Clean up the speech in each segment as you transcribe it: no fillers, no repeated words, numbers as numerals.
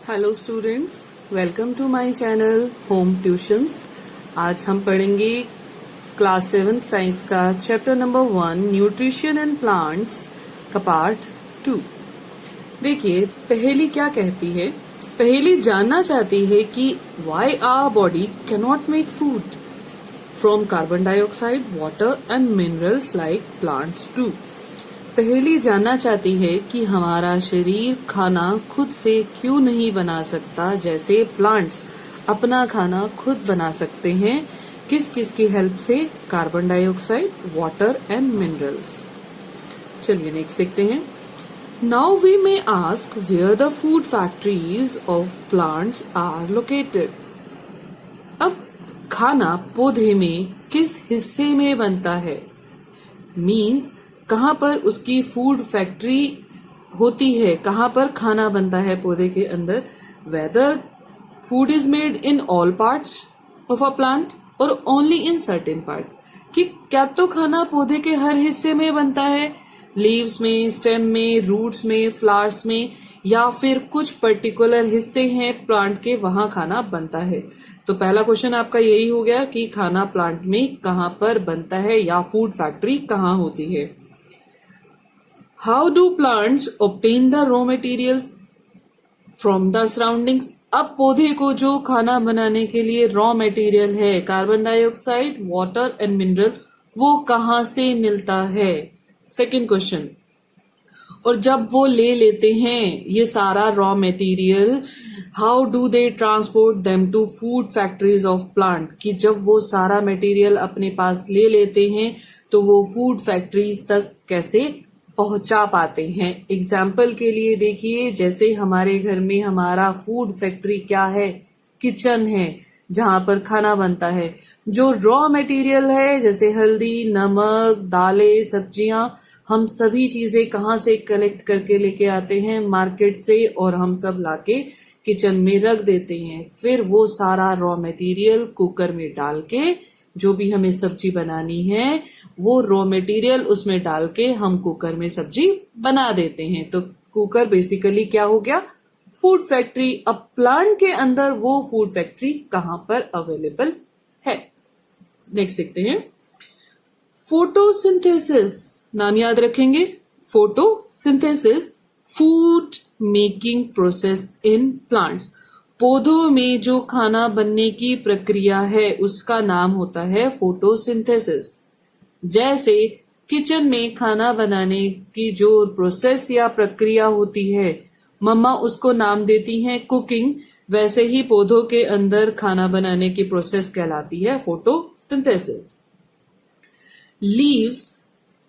Hello students, welcome to my channel home tuitions. आज हम पढ़ेंगे क्लास 7 साइंस का chapter number 1 nutrition and plants का पार्ट 2। देखिए, पहेली क्या कहती है। पहेली जानना चाहती है कि why our body can not make food from carbon dioxide, water and minerals like plants do. Paheli जानना चाहती है कि हमारा शरीर खाना खुद से क्यों नहीं बना सकता, जैसे प्लांट्स अपना खाना खुद बना सकते हैं। किस किस की हेल्प से? Carbon dioxide, water and minerals. चलिए नेक्स्ट देखते हैं। Now we may ask where the food factories of plants are located. अब खाना पौधे में किस हिस्से में बनता है? मीन्स कहाँ पर उसकी फूड फैक्ट्री होती है, कहाँ पर खाना बनता है पौधे के अंदर। Whether food is made in all parts of a plant और ओनली इन सर्टेन पार्ट्स, कि क्या तो खाना पौधे के हर हिस्से में बनता है, लीव्स में, स्टेम में, रूट्स में, फ्लावर्स में, या फिर कुछ पर्टिकुलर हिस्से हैं प्लांट के, वहां खाना बनता है। तो पहला क्वेश्चन आपका यही हो गया कि खाना प्लांट में कहाँ पर बनता है या फूड फैक्ट्री कहाँ होती है। How do plants obtain the raw materials from the surroundings. अब पौधे को जो खाना बनाने के लिए रॉ मटेरियल है, carbon dioxide, water and mineral, वो कहाँ से मिलता है? Second question. और जब वो ले लेते हैं ये सारा raw material, how do they transport them to food factories of plant, कि जब वो सारा मटेरियल अपने पास ले लेते हैं तो वो फूड फैक्ट्रीज तक कैसे पहुंचा पाते हैं। एग्जाम्पल के लिए देखिए, जैसे हमारे घर में हमारा फूड फैक्ट्री क्या है? किचन है, जहां पर खाना बनता है। जो रॉ मटेरियल है जैसे हल्दी, नमक, दालें, सब्जियां, हम सभी चीजें कहाँ से कलेक्ट करके लेके आते हैं? मार्केट से, और हम सब लाके किचन में रख देते हैं। फिर वो सारा रॉ मटेरियल कुकर में डाल के, जो भी हमें सब्जी बनानी है वो रॉ मटेरियल उसमें डाल के हम कुकर में सब्जी बना देते हैं। तो कुकर बेसिकली क्या हो गया? Food factory. अब प्लांट के अंदर वो फूड फैक्ट्री कहाँ पर अवेलेबल है? नेक्स्ट देखते हैं। फोटोसिंथेसिस, नाम याद रखेंगे। Photosynthesis food making process in plants. पौधों में जो खाना बनने की प्रक्रिया है उसका नाम होता है फोटोसिंथेसिस। जैसे किचन में खाना बनाने की जो प्रोसेस या प्रक्रिया होती है, मम्मा उसको नाम देती हैं कुकिंग, वैसे ही पौधों के अंदर खाना बनाने की प्रोसेस कहलाती है photosynthesis. Leaves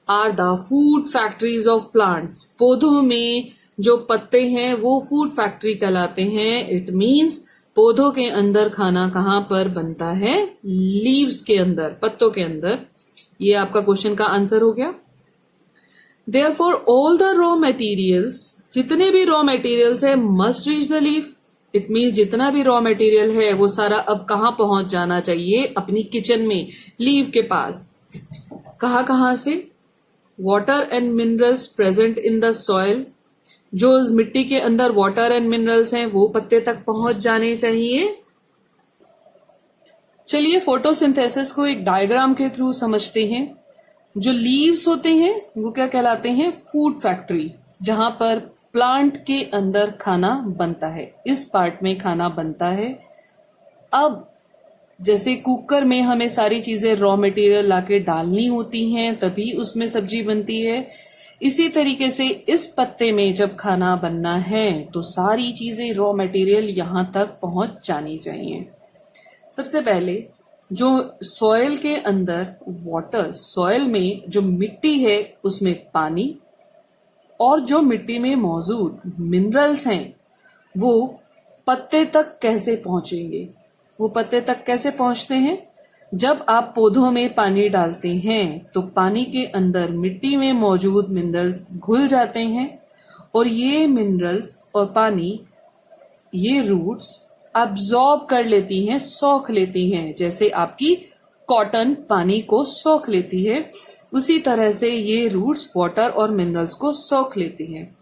are the food factories of plants. पौधों में जो पत्ते हैं वो फूड फैक्ट्री कहलाते हैं। इट मीन्स पौधों के अंदर खाना कहाँ पर बनता है? लीव्स के अंदर, पत्तों के अंदर। ये आपका क्वेश्चन का आंसर हो गया। Therefore all the raw materials, जितने भी रॉ मटेरियल्स है, must reach the leaf. It means जितना भी रॉ मटेरियल है वो सारा अब कहाँ पहुंच जाना चाहिए? अपनी किचन में, लीव के पास। कहाँ से? Water and minerals present in the soil. जो मिट्टी के अंदर वाटर एंड मिनरल्स हैं वो पत्ते तक पहुंच जाने चाहिए। चलिए फोटोसिंथेसिस को एक डायग्राम के थ्रू समझते हैं। जो लीव्स होते हैं वो क्या कहलाते हैं? फूड फैक्ट्री, जहां पर प्लांट के अंदर खाना बनता है। इस पार्ट में खाना बनता है। अब जैसे कुकर में हमें सारी चीजें रॉ मटेरियल लाके डालनी होती हैं तभी उसमें सब्जी बनती है, इसी तरीके से इस पत्ते में जब खाना बनना है तो सारी चीजें रॉ मटेरियल यहां तक पहुंच जानी चाहिए। सबसे पहले जो सॉइल के अंदर वाटर, सॉइल में जो मिट्टी है उसमें पानी, और जो मिट्टी में मौजूद मिनरल्स हैं वो पत्ते तक कैसे पहुंचेंगे? वो पत्ते तक कैसे पहुंचते हैं? जब आप पौधों में पानी डालते हैं तो पानी के अंदर मिट्टी में मौजूद मिनरल्स घुल जाते हैं, और ये मिनरल्स और पानी, ये रूट्स अब्सॉर्ब कर लेती हैं, सोख लेती हैं। जैसे आपकी कॉटन पानी को सोख लेती है, उसी तरह से ये रूट्स वाटर और मिनरल्स को सोख लेती हैं।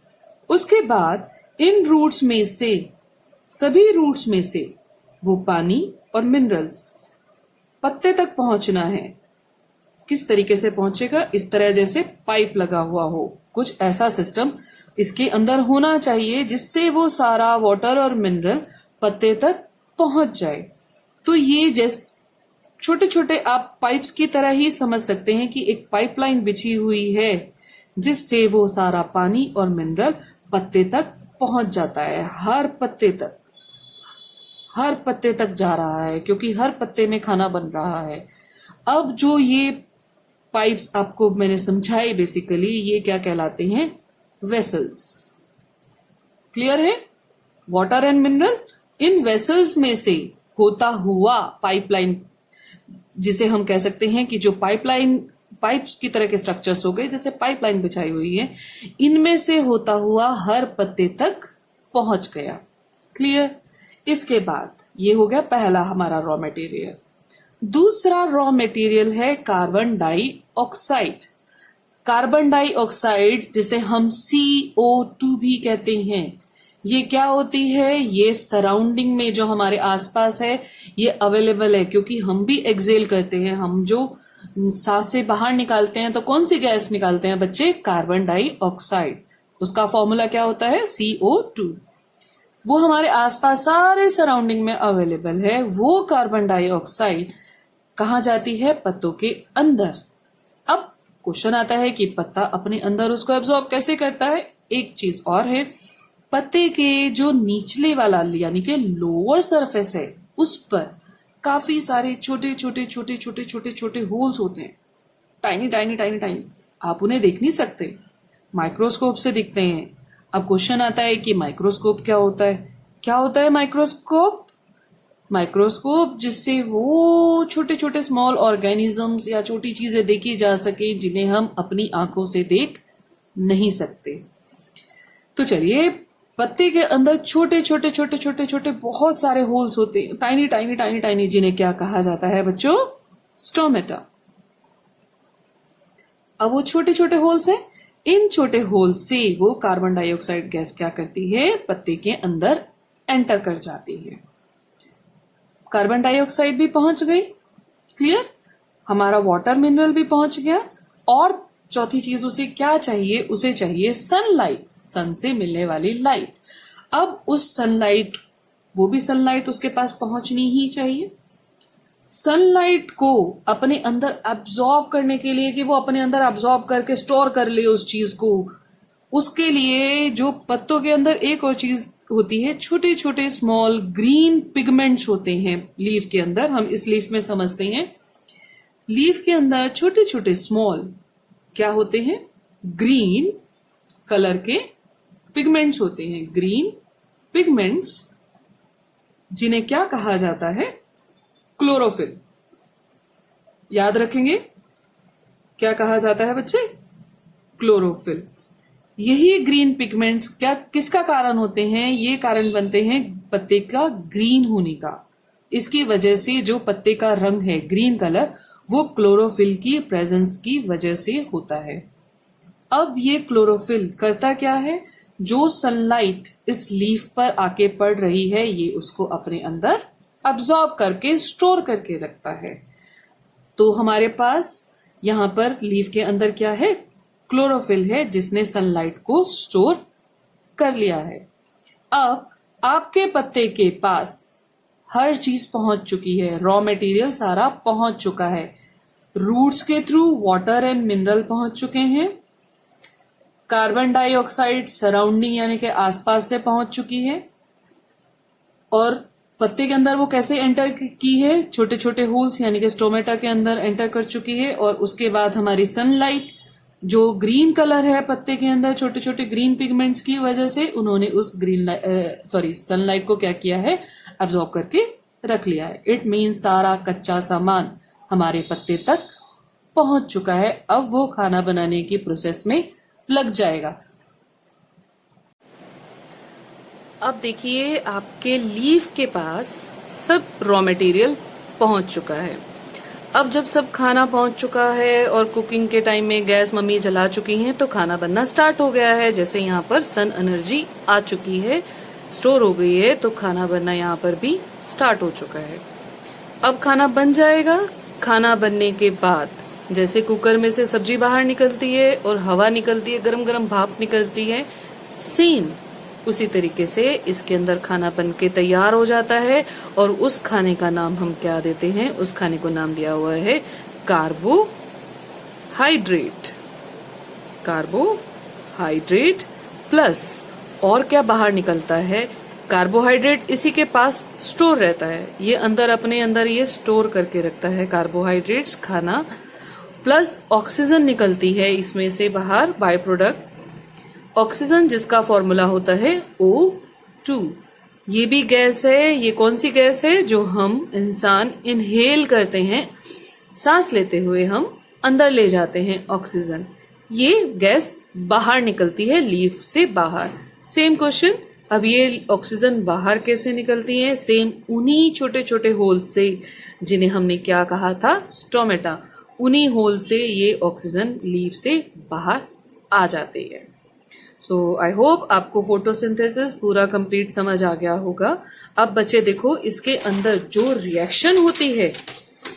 उसके बाद इन रूट्स में से सभी रूट्स में से वो पानी और मिनरल्स पत्ते तक पहुंचना है। किस तरीके से पहुंचेगा? इस तरह जैसे पाइप लगा हुआ हो, कुछ ऐसा सिस्टम इसके अंदर होना चाहिए जिससे वो सारा वाटर और मिनरल पत्ते तक पहुंच जाए। तो ये जैसे छोटे छोटे आप पाइप्स की तरह ही समझ सकते हैं कि एक पाइपलाइन बिछी हुई है जिससे वो सारा पानी और मिनरल पत्ते तक पहुंच जाता है। हर पत्ते तक जा रहा है क्योंकि हर पत्ते में खाना बन रहा है। अब जो ये पाइप्स आपको मैंने समझाई, बेसिकली ये क्या कहलाते हैं? वेसल्स। क्लियर है? Water and mineral in vessels में से होता हुआ पाइपलाइन, जिसे हम कह सकते हैं कि जो पाइप्स की तरह के स्ट्रक्चर्स हो गए, जैसे पाइपलाइन बिछाई हुई है, इनमें से होता हुआ हर पत्ते तक पहुंच गया। क्लियर? इसके बाद ये हो गया पहला हमारा रॉ मटेरियल। दूसरा रॉ मटेरियल है कार्बन डाइऑक्साइड। कार्बन डाइऑक्साइड जिसे हम CO2 भी कहते हैं, ये क्या होती है? ये सराउंडिंग में जो हमारे आसपास है ये अवेलेबल है, क्योंकि हम भी एक्सेल करते हैं। हम जो सांस से बाहर निकालते हैं तो कौन सी गैस निकालते हैं बच्चे? Carbon dioxide. उसका फॉर्मूला क्या होता है? CO2। वो हमारे आसपास सारे सराउंडिंग में अवेलेबल है। वो कार्बन डाइऑक्साइड कहाँ जाती है? पत्तों के अंदर। अब क्वेश्चन आता है कि पत्ता अपने अंदर उसको एब्जॉर्ब कैसे करता है? एक चीज और है, पत्ते के जो निचले वाला यानी कि लोअर सरफेस है उस पर काफी सारे छोटे छोटे होल्स होते हैं। Tiny tiny tiny tiny. आप उन्हें देख नहीं सकते, माइक्रोस्कोप से दिखते हैं। अब क्वेश्चन आता है कि माइक्रोस्कोप क्या होता है? क्या होता है माइक्रोस्कोप? माइक्रोस्कोप जिससे वो छोटे छोटे स्मॉल ऑर्गेनिजम्स या छोटी चीजें देखी जा सके जिन्हें हम अपनी आंखों से देख नहीं सकते। तो चलिए, पत्ते के अंदर छोटे छोटे बहुत सारे होल्स होते हैं, टाइनी टाइनी टाइनी टाइनी, जिन्हें क्या कहा जाता है बच्चों? स्टोमेटा। अब वो छोटे छोटे होल्स हैं, इन छोटे होल्स से वो कार्बन डाइऑक्साइड गैस क्या करती है? पत्ते के अंदर एंटर कर जाती है। कार्बन डाइऑक्साइड भी पहुंच गई। क्लियर? हमारा वाटर मिनरल भी पहुंच गया। और चौथी चीज उसे क्या चाहिए? उसे चाहिए सनलाइट, सन से मिलने वाली लाइट। अब उस सनलाइट, वो भी सनलाइट उसके पास पहुंचनी ही चाहिए। सनलाइट को अपने अंदर एब्जॉर्ब करने के लिए, कि वो अपने अंदर एब्जॉर्ब करके स्टोर कर ले उस चीज को, उसके लिए जो पत्तों के अंदर एक और चीज होती है, छोटे छोटे स्मॉल ग्रीन पिगमेंट्स होते हैं लीफ के अंदर। हम इस लीफ में समझते हैं, लीफ के अंदर छोटे छोटे स्मॉल क्या होते हैं? ग्रीन कलर के पिगमेंट्स होते हैं। ग्रीन पिगमेंट्स जिन्हें क्या कहा जाता है? क्लोरोफिल। याद रखेंगे क्या कहा जाता है बच्चे? क्लोरोफिल। यही ग्रीन पिगमेंट्स क्या किसका कारण होते हैं? ये कारण बनते हैं पत्ते का ग्रीन होने का। इसकी वजह से जो पत्ते का रंग है ग्रीन कलर, वो क्लोरोफिल की प्रेजेंस की वजह से होता है। अब ये क्लोरोफिल करता क्या है? जो सनलाइट इस लीफ पर आके पड़ रही है, ये उसको अपने अंदर अब्सॉर्ब करके स्टोर करके रखता है। तो हमारे पास यहाँ पर लीफ के अंदर क्या है? क्लोरोफिल है, जिसने सनलाइट को स्टोर कर लिया है। अब आपके पत्ते के पास हर चीज पहुंच चुकी है, रॉ मटेरियल सारा पहुंच चुका है। रूट्स के थ्रू वाटर एंड मिनरल पहुंच चुके हैं। कार्बन डाइऑक्साइड सराउंडिंग यानी कि आसपास से पहुंच चुकी है। और पत्ते के अंदर वो कैसे एंटर की है? छोटे छोटे होल्स यानी कि स्टोमेटा के अंदर एंटर कर चुकी है। और उसके बाद हमारी सनलाइट, जो ग्रीन कलर है पत्ते के अंदर छोटे छोटे ग्रीन पिगमेंट्स की वजह से, उन्होंने उस सनलाइट को क्या किया है? अब्सॉर्ब करके रख लिया है। इट मीन्स सारा कच्चा सामान हमारे पत्ते तक पहुंच चुका है। अब वो खाना बनाने की प्रोसेस में लग जाएगा। अब देखिए, आपके लीफ के पास सब रॉ मटेरियल पहुंच चुका है। अब जब सब खाना पहुंच चुका है और कुकिंग के टाइम में गैस मम्मी जला चुकी हैं, तो खाना बनना स्टार्ट हो गया है। जैसे यहाँ पर सन एनर्जी आ चुकी है स्टोर हो गई है तो खाना बनना यहाँ पर भी स्टार्ट हो चुका है। अब खाना बन जाएगा। खाना बनने के बाद जैसे कुकर में से सब्जी बाहर निकलती है और हवा निकलती है, गरम गरम भाप निकलती है, सेम उसी तरीके से इसके अंदर खाना बन के तैयार हो जाता है। और उस खाने का नाम हम क्या देते हैं? उस खाने को नाम दिया हुआ है कार्बोहाइड्रेट। कार्बोहाइड्रेट प्लस और क्या बाहर निकलता है? कार्बोहाइड्रेट इसी के पास स्टोर रहता है, ये अंदर अपने अंदर ये स्टोर करके रखता है कार्बोहाइड्रेट्स खाना, प्लस ऑक्सीजन निकलती है इसमें से बाहर बाय प्रोडक्ट। ऑक्सीजन जिसका फॉर्मूला होता है O2। ये भी गैस है। ये कौन सी गैस है? जो हम इंसान इनहेल करते हैं, सांस लेते हुए हम अंदर ले जाते हैं ऑक्सीजन। ये गैस बाहर निकलती है लीफ से बाहर। सेम क्वेश्चन, अब ये ऑक्सीजन बाहर कैसे निकलती है? सेम उन्हीं छोटे छोटे होल से जिन्हें हमने क्या कहा था? स्टोमेटा। उन्हीं होल से ये ऑक्सीजन लीफ से बाहर आ जाती है। सो आई होप आपको फोटोसिंथेसिस पूरा कंप्लीट समझ आ गया होगा। अब बच्चे देखो इसके अंदर जो रिएक्शन होती है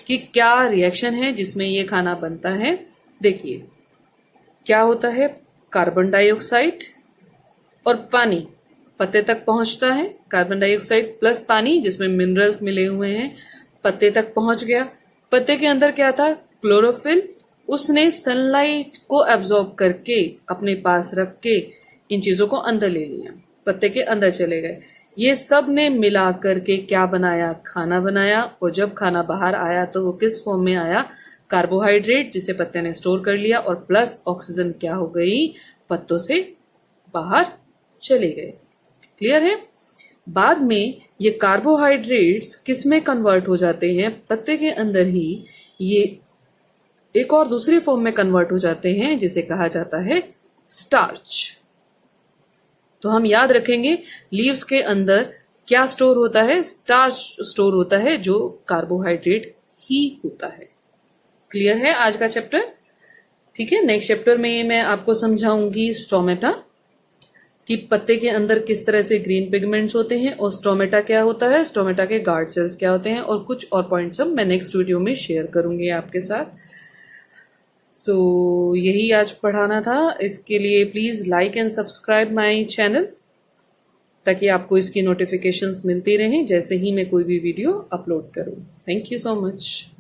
कि क्या रिएक्शन है जिसमें ये खाना बनता है। देखिए क्या होता है, कार्बन डाइऑक्साइड और पानी पत्ते तक पहुंचता है। कार्बन डाइऑक्साइड प्लस पानी जिसमें मिनरल्स मिले हुए हैं पत्ते तक पहुंच गया। पत्ते के अंदर क्या था? क्लोरोफिल। उसने सनलाइट को एब्जॉर्ब करके अपने पास रख के इन चीजों को अंदर ले लिया, पत्ते के अंदर चले गए। ये सब ने मिला करके क्या बनाया? खाना बनाया। और जब खाना बाहर आया तो वो किस फॉर्म में आया? कार्बोहाइड्रेट जिसे पत्ते ने स्टोर कर लिया, और प्लस ऑक्सीजन क्या हो गई? पत्तों से बाहर चले गए। क्लियर है? बाद में ये कार्बोहाइड्रेट्स किस में कन्वर्ट हो जाते हैं? पत्ते के अंदर ही ये एक और दूसरी फॉर्म में कन्वर्ट हो जाते हैं जिसे कहा जाता है स्टार्च। तो हम याद रखेंगे लीव्स के अंदर क्या स्टोर होता है? स्टार्च स्टोर होता है जो कार्बोहाइड्रेट ही होता है। क्लियर है आज का चैप्टर? ठीक है, नेक्स्ट चैप्टर में मैं आपको समझाऊंगी स्टोमेटा कि पत्ते के अंदर किस तरह से ग्रीन पिगमेंट्स होते हैं और स्टोमेटा क्या होता है, स्टोमेटा के गार्ड सेल्स क्या होते हैं, और कुछ और पॉइंट्स हम मैं नेक्स्ट वीडियो में शेयर करूंगी आपके साथ। सो यही आज पढ़ाना था। इसके लिए please like and subscribe my channel ताकि आपको इसकी नोटिफिकेशंस मिलती रहें जैसे ही मैं कोई भी वीडियो अपलोड करूं। Thank you so much.